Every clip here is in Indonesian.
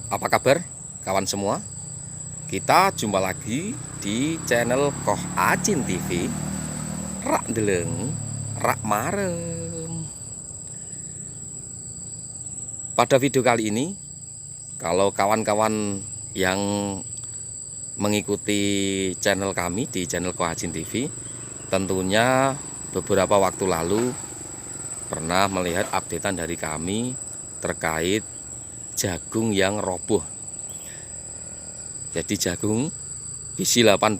Apa kabar kawan semua? Kita jumpa lagi di channel Koh Acin TV. Rak deleng, rak marem. Pada video kali ini, kalau kawan-kawan yang mengikuti channel kami di channel Koh Acin TV, tentunya beberapa waktu lalu pernah melihat updatean dari kami terkait jagung yang roboh. Jadi jagung bisi 18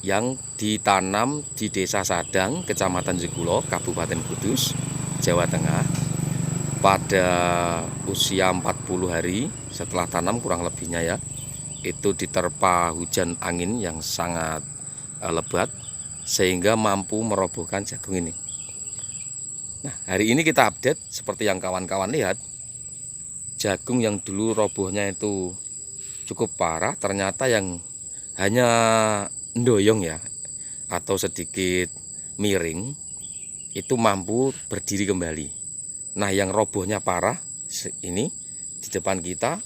yang ditanam di Desa Sadang, Kecamatan Jegulo, Kabupaten Kudus, Jawa Tengah pada usia 40 hari setelah tanam kurang lebihnya ya. Itu diterpa hujan angin yang sangat lebat sehingga mampu merobohkan jagung ini. Nah, hari ini kita update seperti yang kawan-kawan lihat. Jagung yang dulu robohnya itu cukup parah, ternyata yang hanya ndoyong ya atau sedikit miring itu mampu berdiri kembali. Nah, yang robohnya parah ini di depan kita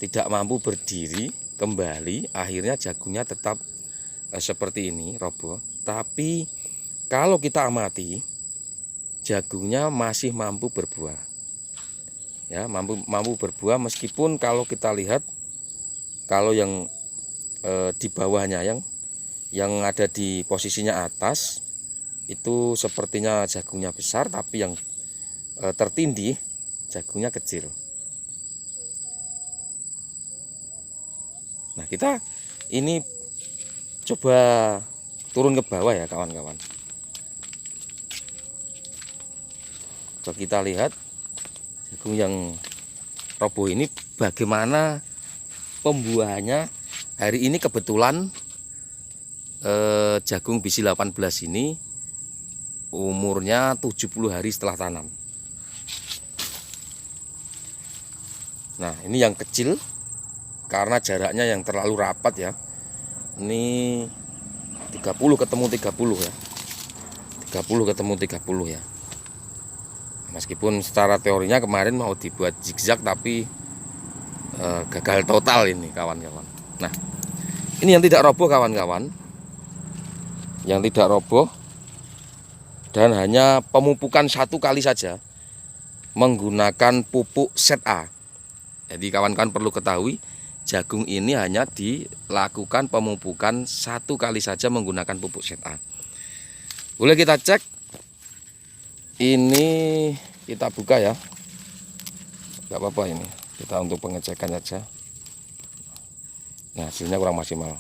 tidak mampu berdiri kembali, akhirnya jagungnya tetap seperti ini roboh. Tapi kalau kita amati, jagungnya masih mampu berbuah. Ya, mampu berbuah meskipun kalau kita lihat kalau yang di bawahnya yang ada di posisinya atas itu sepertinya jagungnya besar, tapi yang tertindih jagungnya kecil. Nah, kita ini coba turun ke bawah ya kawan-kawan. Coba kita lihat jagung yang roboh ini bagaimana pembuahannya. Hari ini kebetulan jagung bisi 18 ini umurnya 70 hari setelah tanam. Nah, ini yang kecil karena jaraknya yang terlalu rapat ya. Ini 30 ketemu 30 ya. 30 ketemu 30 ya. Meskipun secara teorinya kemarin mau dibuat zigzag tapi gagal total ini kawan-kawan. Nah, ini yang tidak roboh kawan-kawan, yang tidak roboh dan hanya pemupukan satu kali saja menggunakan pupuk set A. Jadi kawan-kawan perlu ketahui, jagung ini hanya dilakukan pemupukan satu kali saja menggunakan pupuk set A. Boleh kita cek, ini kita buka ya, nggak apa-apa, ini kita untuk pengecekan saja. Nah, hasilnya kurang maksimal,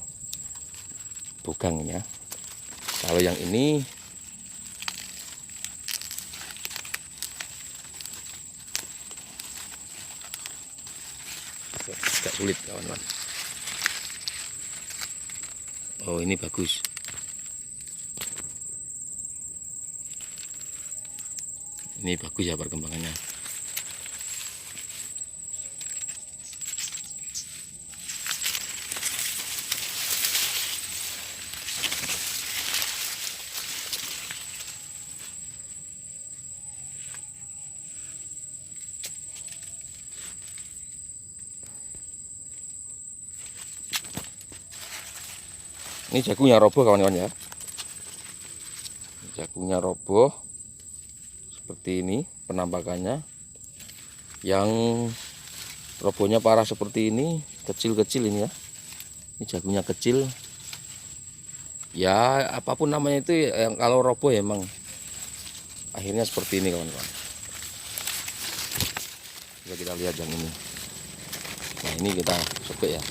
bugang ya. Kalau yang ini agak sulit kawan-kawan. Oh, ini bagus. Ini bagus ya perkembangannya. Ini jagungnya roboh kawan-kawan ya. Jagungnya roboh seperti ini penampakannya. Yang robohnya parah seperti ini, kecil-kecil ini ya. Ini jagungnya kecil. Ya, apapun namanya itu yang kalau roboh ya emang akhirnya seperti ini kawan-kawan. Coba kita lihat yang ini. Nah, ini kita sobek ya.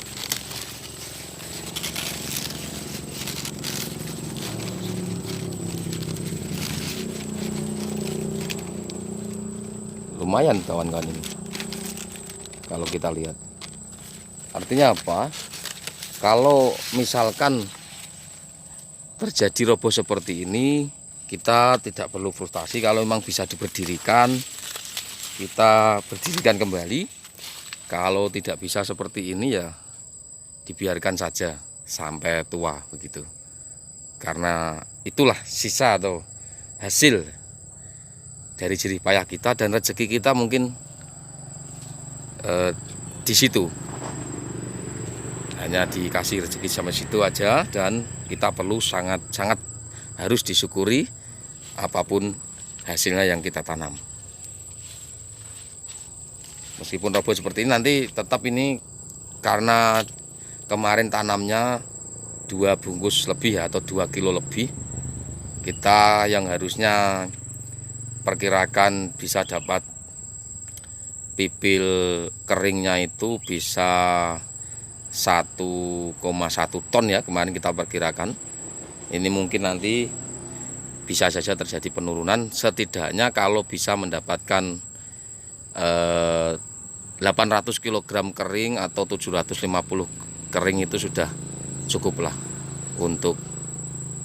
Lumayan kawan-kawan ini kalau kita lihat. Artinya apa? Kalau misalkan terjadi roboh seperti ini, kita tidak perlu frustasi. Kalau memang bisa diberdirikan, kita berdirikan kembali. Kalau tidak bisa seperti ini ya dibiarkan saja sampai tua begitu. Karena itulah sisa atau hasil dari jerih payah kita, dan rezeki kita mungkin di situ. Hanya dikasih rezeki sampai situ aja, dan kita perlu sangat harus disyukuri apapun hasilnya yang kita tanam. Meskipun roboh seperti ini, nanti tetap ini karena kemarin tanamnya 2 bungkus lebih atau 2 kilo lebih, kita yang harusnya perkirakan bisa dapat pipil keringnya itu bisa 1,1 ton ya, kemarin kita perkirakan. Ini mungkin nanti bisa saja terjadi penurunan, setidaknya kalau bisa mendapatkan 800 kg kering atau 750 kering itu sudah cukup lah untuk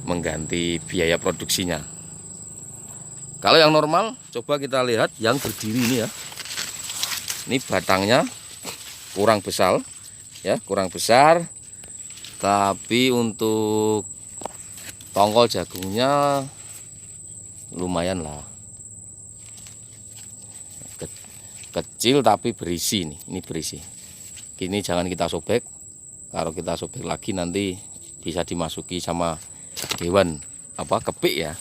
mengganti biaya produksinya. Kalau yang normal, coba kita lihat yang berdiri ini ya. Ini batangnya kurang besar ya, kurang besar, tapi untuk tongkol jagungnya lumayan lah, kecil tapi berisi nih. Ini berisi. Ini jangan kita sobek. Kalau kita sobek lagi nanti bisa dimasuki sama hewan kepik ya.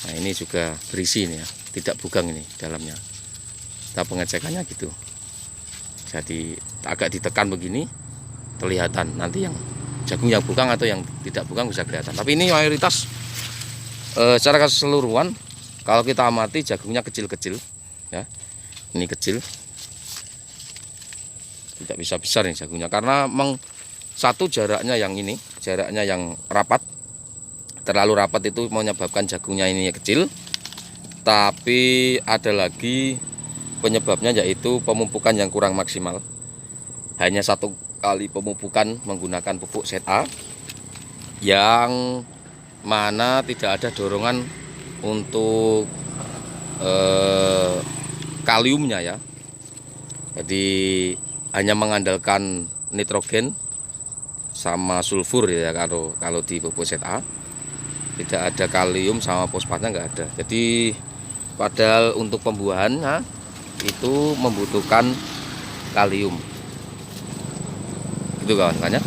Nah, ini juga berisi nih ya, tidak bugang ini dalamnya. Kita pengecekannya gitu. Jadi agak ditekan begini kelihatan nanti yang jagung yang bugang atau yang tidak bugang bisa kelihatan. Tapi ini mayoritas secara keseluruhan kalau kita amati jagungnya kecil-kecil ya. Ini kecil, tidak bisa besar nih jagungnya karena memang satu jaraknya yang rapat, terlalu rapat itu menyebabkan jagungnya ini kecil. Tapi ada lagi penyebabnya, yaitu pemupukan yang kurang maksimal. Hanya 1 kali pemupukan menggunakan pupuk ZA yang mana tidak ada dorongan untuk kaliumnya ya. Jadi hanya mengandalkan nitrogen sama sulfur ya kalau di pupuk ZA. Tidak ada kalium sama fosfatnya, nggak ada. Jadi padahal untuk pembuahannya itu membutuhkan kalium. Gitu kawan-kawan ya.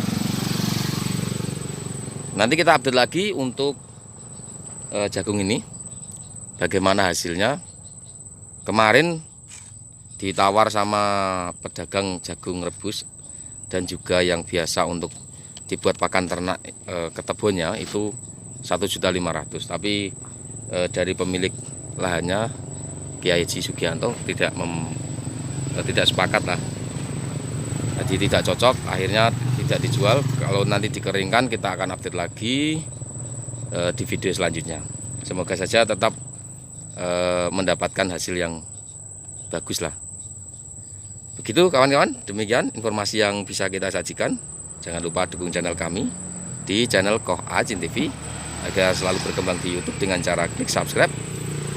Nanti kita update lagi untuk jagung ini bagaimana hasilnya. Kemarin ditawar sama pedagang jagung rebus dan juga yang biasa untuk dibuat pakan ternak ke kebunnya itu 1.500.000. Tapi dari pemilik lahannya Kiai Haji Sugianto tidak sepakat lah. Jadi tidak cocok, akhirnya tidak dijual. Kalau nanti dikeringkan kita akan update lagi di video selanjutnya. Semoga saja tetap mendapatkan hasil yang bagus lah. Begitu kawan-kawan, demikian informasi yang bisa kita sajikan. Jangan lupa dukung channel kami di channel Koh Ajin TV agar selalu berkembang di YouTube dengan cara klik subscribe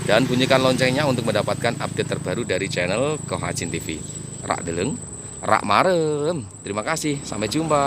dan bunyikan loncengnya untuk mendapatkan update terbaru dari channel Koh Ajin TV. Rak deleng, rak marem. Terima kasih, sampai jumpa.